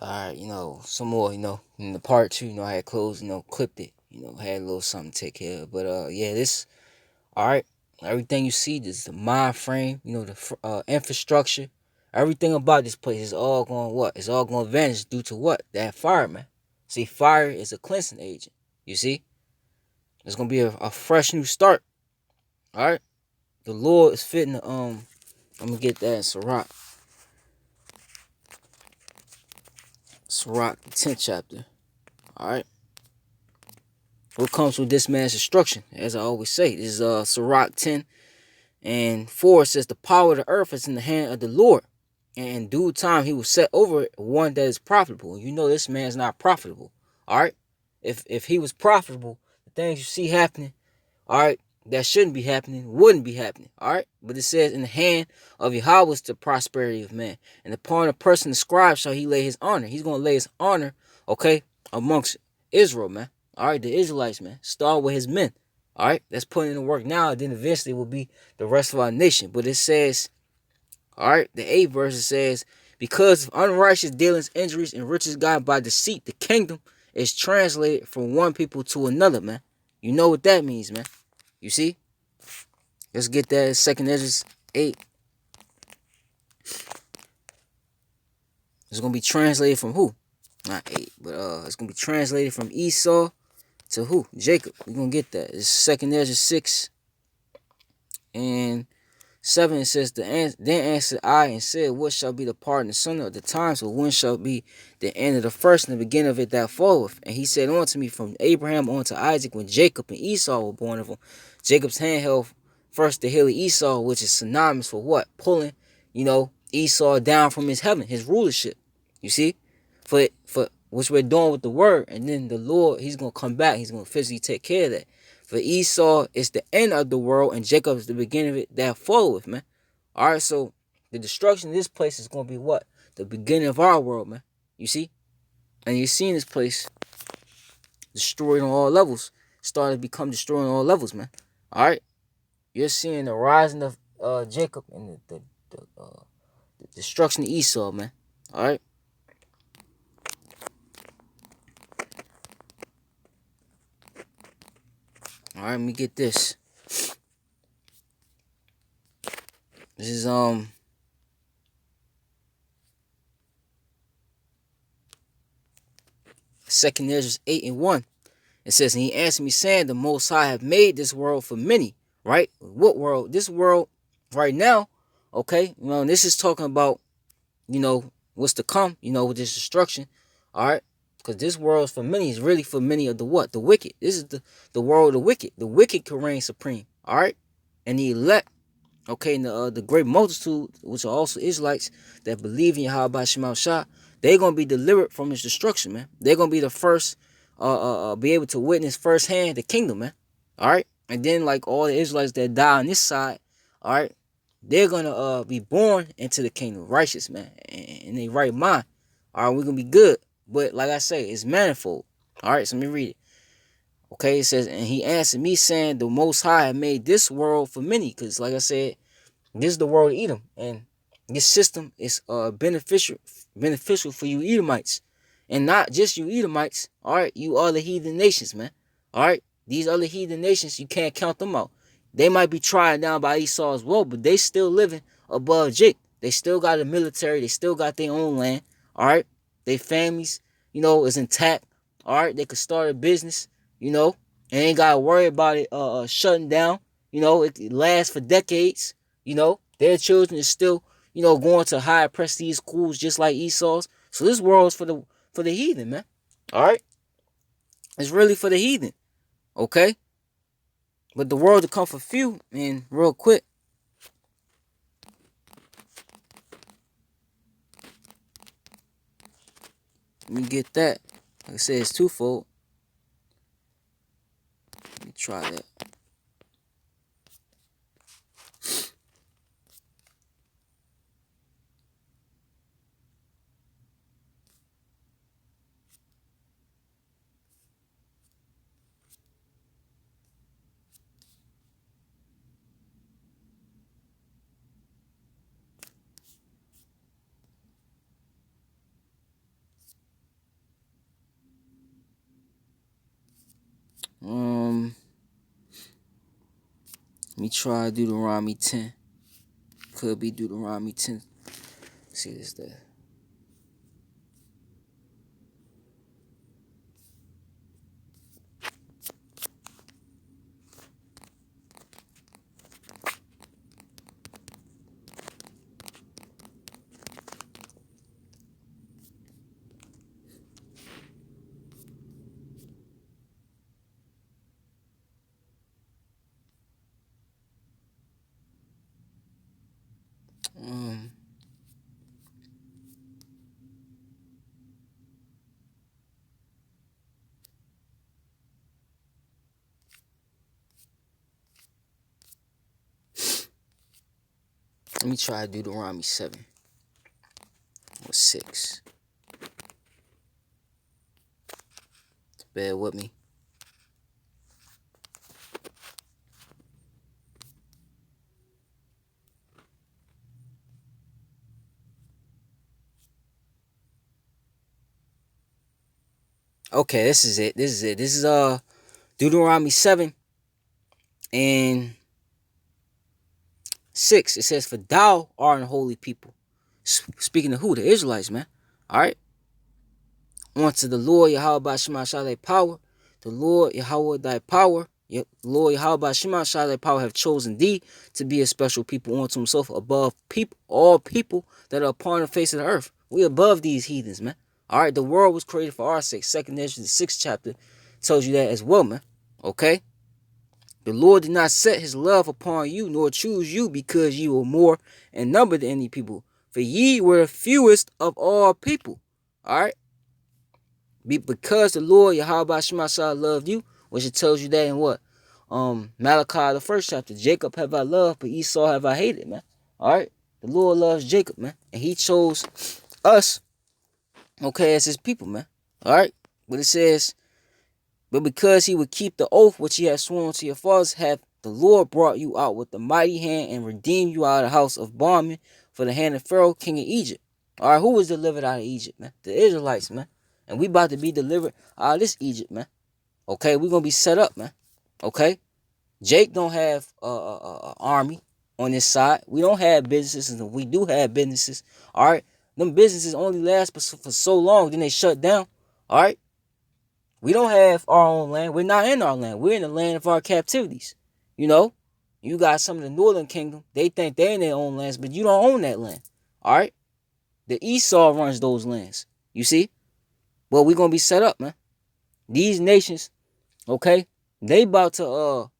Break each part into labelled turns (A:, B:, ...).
A: Alright, some more, in the part two, I had closed, clipped it, had a little something to take care of. But yeah, this alright. Everything you see, this is the mind frame, the infrastructure, everything about this place is all going what? It's all going to vanish due to what? That fire, man. See, fire is a cleansing agent. You see, it's gonna be a fresh new start. All right, the Lord is fitting the I'm gonna get that in Sirach, the 10th chapter. All right, what comes with this man's destruction? As I always say, this is Sirach 10:4. It says the power of the earth is in the hand of the Lord, and in due time he will set over it one that is profitable. You know this man's not profitable. All right, if he was profitable, the things you see happening, all right, that shouldn't be happening, wouldn't be happening, all right? But it says, in the hand of Yahweh is the prosperity of man, and upon a person the scribe shall he lay his honor. He's going to lay his honor, okay, amongst Israel, man, all right, the Israelites, man. Start with his men, all right? That's putting in the work now, and then eventually will be the rest of our nation. But it says, all right, the 8th verse, it says, because of unrighteous dealings, injuries, and riches gotten by deceit, the kingdom is translated from one people to another, man. You know what that means, man. You see? Let's get that. Second Ezra 8. It's gonna be translated from who? Not 8, but it's gonna be translated from Esau to who? Jacob. We're gonna get that. It's Second Ezra 6:7. It says, then answered I and said, what shall be the part in the son of the times, or when shall be the end of the first and the beginning of it that falleth? And he said unto me, from Abraham unto Isaac, when Jacob and Esau were born of him, Jacob's hand held first the hill of Esau, which is synonymous for what? Pulling, Esau down from his heaven, his rulership. You see? For which we're doing with the word. And then the Lord, he's going to come back. He's going to physically take care of that. For Esau is the end of the world, and Jacob is the beginning of it that followeth, man. All right, so the destruction of this place is going to be what? The beginning of our world, man. You see? And you're seeing this place destroyed on all levels. Started to become destroyed on all levels, man. All right? You're seeing the rising of Jacob and the destruction of Esau, man. All right? All right, let me get this. This is Second Ezra 8:1. It says, and he answered me, saying, the Most High have made this world for many. Right? What world? This world right now. Okay. This is talking about, what's to come. With this destruction. All right. Because this world is for many. Is really for many of the what? The wicked. This is the world of the wicked. The wicked can reign supreme. All right. And the elect. Okay, and the great multitude, which are also Israelites that believe in Yahweh Shema Shah, they're gonna be delivered from his destruction, man. They're gonna be the first, be able to witness firsthand the kingdom, man. All right, and then like all the Israelites that die on this side, all right, they're gonna be born into the kingdom, righteous, man, in their right mind. All right, we're gonna be good, but like I say, it's manifold. All right, so let me read it. Okay, it says, and he answered me, saying, the Most High had made this world for many, because like I said, this is the world of Edom, and this system is beneficial for you Edomites, and not just you Edomites. All right, you other heathen nations, man. All right, these other heathen nations, you can't count them out. They might be trodden down by Esau as well, but they still living above Jake. They still got a military. They still got their own land. All right, their families, is intact. All right, they could start a business, and ain't gotta worry about it shutting down. It lasts for decades. Their children is still, going to higher prestige schools just like Esau's. So this world is for the heathen, man. All right, it's really for the heathen, okay? But the world to come for few, and real quick. Let me get that. Like I said, it's twofold. Let me try that. Let me try Deuteronomy 10. Could be Deuteronomy 10. Let's see this there. Um, Let me try Deuteronomy 7 or 6. Bear with me. Okay, this is it. This is Deuteronomy 7 and 6. It says, "For thou art an holy people." Speaking of who? The Israelites, man. Alright? Unto the Lord Yahweh by Shema shall thy power. The Lord Yahweh thy power. Yep. Lord Yahweh by Shema shall thy power have chosen thee to be a special people unto himself above people, all people that are upon the face of the earth. We above these heathens, man. Alright, the world was created for our sake. 2 Ezra, the 6th chapter, tells you that as well, man. Okay? The Lord did not set his love upon you, nor choose you, because ye were more in number than any people. For ye were the fewest of all people. Alright? Because the Lord Yahweh Shema loved you, which it tells you that in what? Malachi, the 1st chapter. Jacob have I loved, but Esau have I hated, man. Alright? The Lord loves Jacob, man. And he chose us, okay, as his people, man. Alright? But it says, but because he would keep the oath which he had sworn to your fathers, hath the Lord brought you out with a mighty hand and redeemed you out of the house of bondmen for the hand of Pharaoh, king of Egypt. Alright, who was delivered out of Egypt, man? The Israelites, man. And we about to be delivered out of this Egypt, man. Okay, we're going to be set up, man. Okay? Jake don't have a army on this side. We don't have businesses, and we do have businesses. Alright? Them businesses only last for so long, then they shut down. Alright? We don't have our own land. We're not in our land. We're in the land of our captivities. You know? You got some of the northern kingdom. They think they're in their own lands, but you don't own that land. Alright? The Esau runs those lands. You see? Well, we're going to be set up, man. These nations, okay? They about to,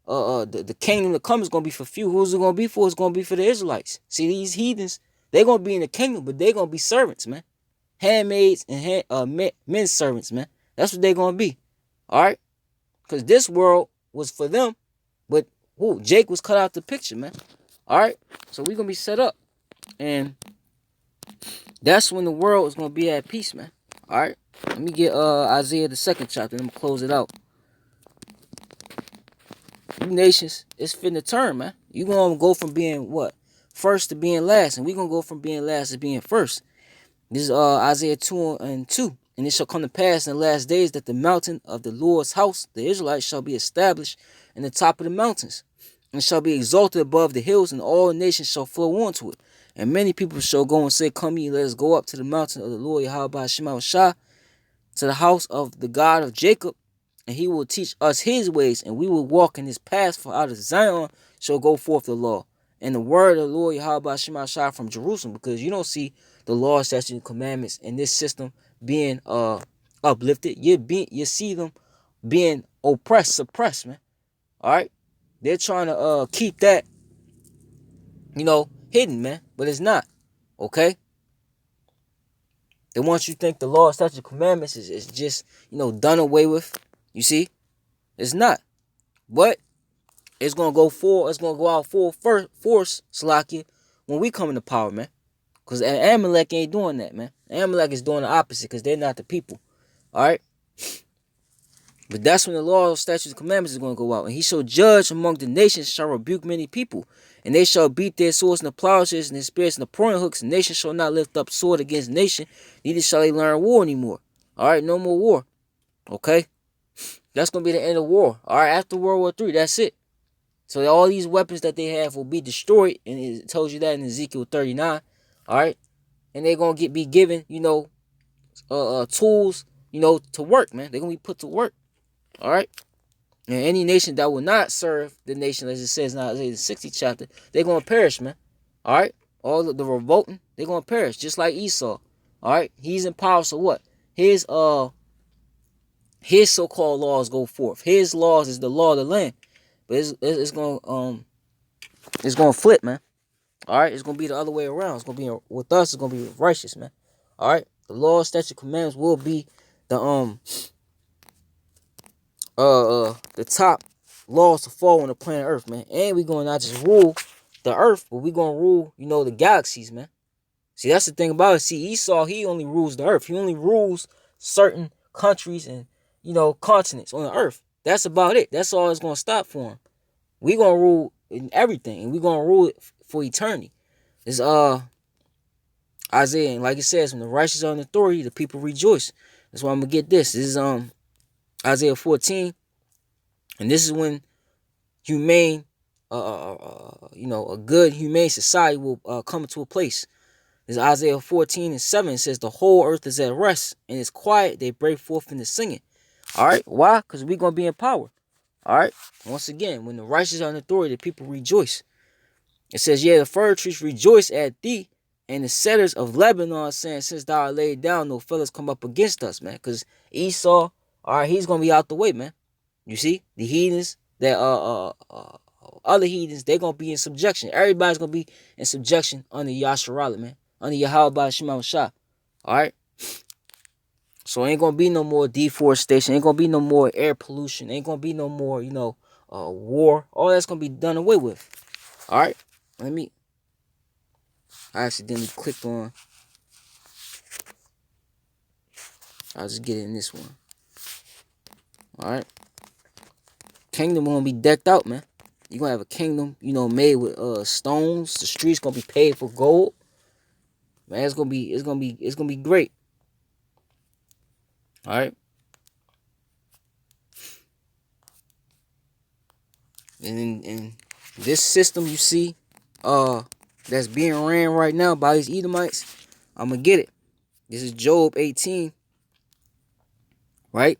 A: the kingdom to come is going to be for few. Who's it going to be for? It's going to be for the Israelites. See, these heathens, they're going to be in the kingdom, but they're going to be servants, man. Handmaids and men servants, man. That's what they're going to be. All right? Because this world was for them, but who? Jake was cut out the picture, man. All right? So we're going to be set up. And that's when the world is going to be at peace, man. All right? Let me get Isaiah the 2nd chapter, and I'm going to close it out. You nations, it's finna turn, man. You going to go from being what? First to being last. And we going to go from being last to being first. This is Isaiah 2 and 2. And it shall come to pass in the last days that the mountain of the Lord's house, the Israelites, shall be established in the top of the mountains, and shall be exalted above the hills, and all nations shall flow onto it. And many people shall go and say, Come ye, let us go up to the mountain of the Lord Yahweh Shema Shah, to the house of the God of Jacob, and he will teach us his ways, and we will walk in his paths. For out of Zion shall go forth the law, and the word of the Lord Yahweh Shema Shah from Jerusalem. Because you don't see the law, statutes, and commandments in this system being uplifted. You see them being oppressed, suppressed, man. All right, they're trying to keep that, hidden, man, but it's not. Okay. And once you think the law, statutes, and commandments is just done away with, you see, it's not. But it's gonna go full. It's gonna go out full force, Salakia, when we come into power, man. Because Amalek ain't doing that, man. Amalek is doing the opposite because they're not the people. All right? But that's when the law, statutes, and commandments is going to go out. And he shall judge among the nations, shall rebuke many people. And they shall beat their swords and the plowshares and their spears and the pruning hooks. And nation shall not lift up sword against nation, neither shall they learn war anymore. All right? No more war. Okay? That's going to be the end of war. All right? After World War III, that's it. So all these weapons that they have will be destroyed, and it tells you that in Ezekiel 39. All right, and they're gonna be given, tools, to work, man. They're gonna be put to work. All right, and any nation that will not serve the nation, as it says in Isaiah the 60th chapter, they're gonna perish, man. All right, all of the revolting, they're gonna perish, just like Esau. All right, he's in power, so what? His so-called laws go forth. His laws is the law of the land, but it's gonna flip, man. All right, it's gonna be the other way around. It's gonna be with us. It's gonna be righteous, man. All right, the law, statute, commandments will be the top laws to fall on the planet Earth, man. And we gonna not just rule the Earth, but we gonna rule, the galaxies, man. See, that's the thing about it. See, Esau, he only rules the Earth. He only rules certain countries and continents on the Earth. That's about it. That's all it's gonna stop for him. We gonna rule in everything, and we gonna rule it for eternity. It's Isaiah, and like it says, when the righteous are in authority, the people rejoice. That's why I'm gonna get this. This is Isaiah 14, and this is when humane, a good humane society will come into a place. This is Isaiah 14:7. It says, "The whole earth is at rest and it's quiet. They break forth into singing." All right, why? Because we're gonna be in power. All right. Once again, when the righteous are in authority, the people rejoice. It says, "Yeah, the fir trees rejoice at thee, and the cedars of Lebanon, saying, since thou art laid down, no fellas come up against us, man." Because Esau, all right, he's gonna be out the way, man. You see, the heathens, that other heathens, they're gonna be in subjection. Everybody's gonna be in subjection under Yasharala, man, under Yahweh Shema Shah. All right. So ain't gonna be no more deforestation. Ain't gonna be no more air pollution. Ain't gonna be no more, war. All that's gonna be done away with. All right. I accidentally clicked on. I'll just get it in this one. All right. Kingdom gonna be decked out, man. You gonna have a kingdom, made with stones. The streets gonna be paved for gold. Man, it's gonna be great. All right. And in this system you see, that's being ran right now by these Edomites, I'm gonna get it. This is Job 18, right?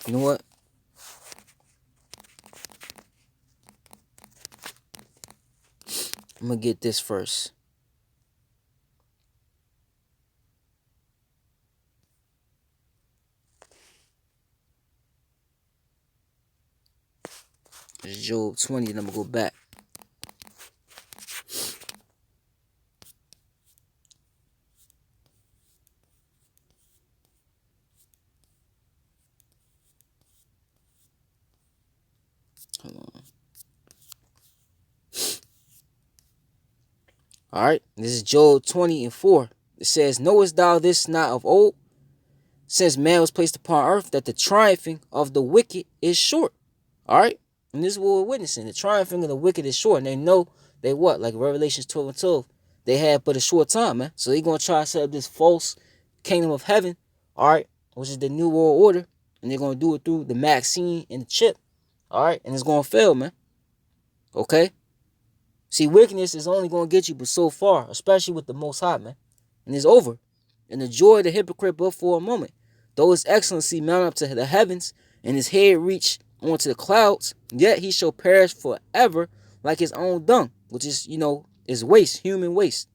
A: You know what? I'm gonna get this first. This is Job 20, and I'm gonna go back. Hold on. All right, this is Job 20:4. It says, "Knowest thou this not of old, since man was placed upon earth, that the triumphing of the wicked is short?" All right, and this is what we're witnessing. The triumphing of the wicked is short, and they know they what? Like Revelations 12:12, they have but a short time, man. So they're gonna try to set up this false kingdom of heaven, all right, which is the new world order, and they're gonna do it through the vaccine and the chip, all right, and it's gonna fail, man. Okay. See, wickedness is only going to get you but so far, especially with the Most High, man. And it's over. And the joy of the hypocrite but for a moment. Though his excellency mount up to the heavens, and his head reach onto the clouds, yet he shall perish forever like his own dung, which is, is waste, human waste.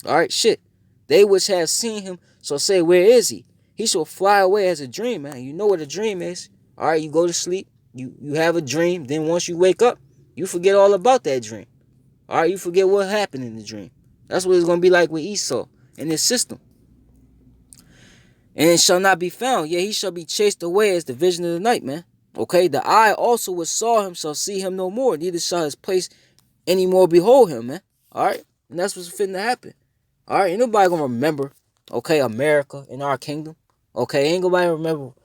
A: All right, shit. They which have seen him shall say, where is he? He shall fly away as a dream, man. You know what a dream is. All right, you go to sleep, you have a dream, then once you wake up, you forget all about that dream. All right, you forget what happened in the dream. That's what it's going to be like with Esau in this system. And it shall not be found, yet he shall be chased away as the vision of the night, man. Okay, the eye also which saw him shall see him no more, neither shall his place any more behold him, man. All right, and that's what's fitting to happen. All right, ain't nobody going to remember, okay, America in our kingdom. Okay, ain't nobody going to remember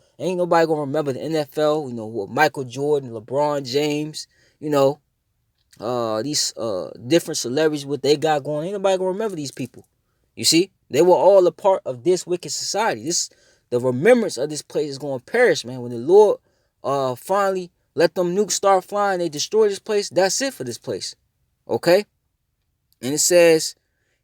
A: the NFL, what Michael Jordan, LeBron James, these different celebrities, what they got going. Ain't nobody gonna remember these people. You see, they were all a part of this wicked society. The remembrance of this place is gonna perish, man. When the Lord finally Let them nukes start flying. They destroy this place. That's it for this place. Okay? And it says,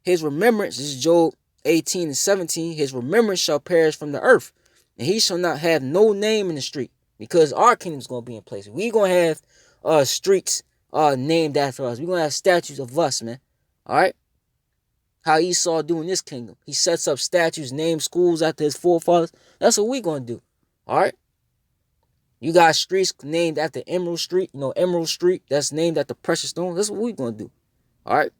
A: his remembrance, this is Job 18 and 17, his remembrance shall perish from the earth, and he shall not have no name in the street, because our kingdom's going to be in place. We going to have streets named after us. We're going to have statues of us, man. All right? How Esau do in this kingdom. He sets up statues, names schools after his forefathers. That's what we going to do. All right? You got streets named after Emerald Street. You know, Emerald Street, that's named after precious stone. That's what we going to do. All right?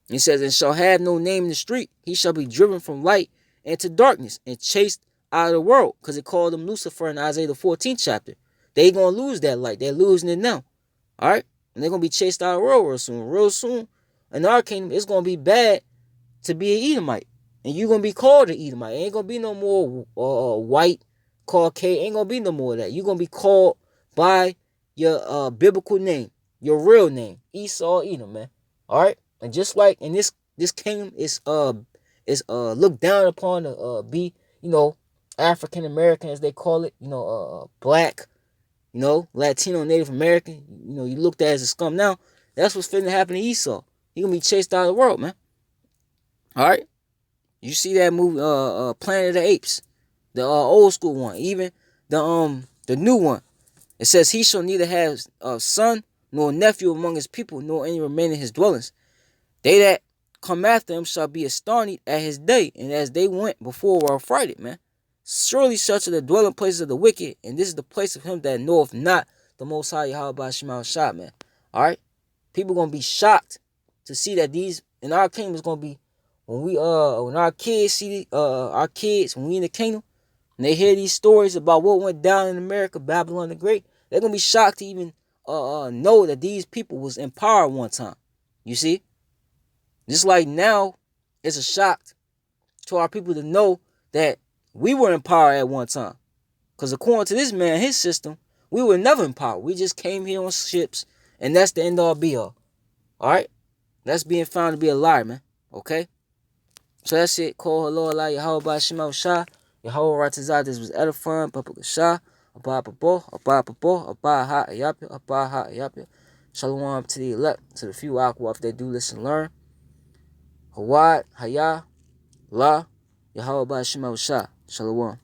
A: He says, and shall have no name in the street. He shall be driven from light into darkness and chased out of the world. Because it called him Lucifer in Isaiah the 14th chapter. They going to lose that light. They're losing it now. All right? And they're going to be chased out of the world real soon. Real soon, in our kingdom, it's going to be bad to be an Edomite. And you're going to be called an Edomite. It ain't going to be no more white, Caucasian. Ain't going to be no more of that. You're going to be called by your biblical name. Your real name. Esau, Edom, man. All right? And just like in this kingdom is looked down upon to be, you know, African American as they call it, you know, black, you know, Latino, Native American, you know, you looked at as a scum now. That's what's finna happen to Esau. He gonna be chased out of the world, man. All right, you see that movie, Planet of the Apes, the old school one, even the new one. It says he shall neither have a son nor nephew among his people, nor any remain in his dwellings. They that come after him shall be astonished at his day, and as they went before were affrighted, man. Surely such are the dwelling places of the wicked, and this is the place of him that knoweth not the Most High Yahweh Shema Shah, man. All right, people gonna be shocked to see that these in our kingdom is gonna be when our kids see when we in the kingdom and they hear these stories about what went down in America, Babylon the Great, they're gonna be shocked to even know that these people was in power one time. You see. Just like now, it's a shock to our people to know that we were in power at one time. Because according to this man, his system, we were never in power. We just came here on ships, and that's the end all be all. Alright? That's being found to be a lie, man. Okay? So that's it. Call hello, Allah, Yahweh, Shema, Shah. Yahweh, Ratazah, this was edifying. Papa Shah. Abba, Pabo, Abba, Pabo, Abba, Ha, Ayapia, Abba, Ha, Ayapia. Shalom to the elect, to the few aqua if they do listen and learn. Hawad, Hayah, La, Yahweh Shema Shah. Shalom.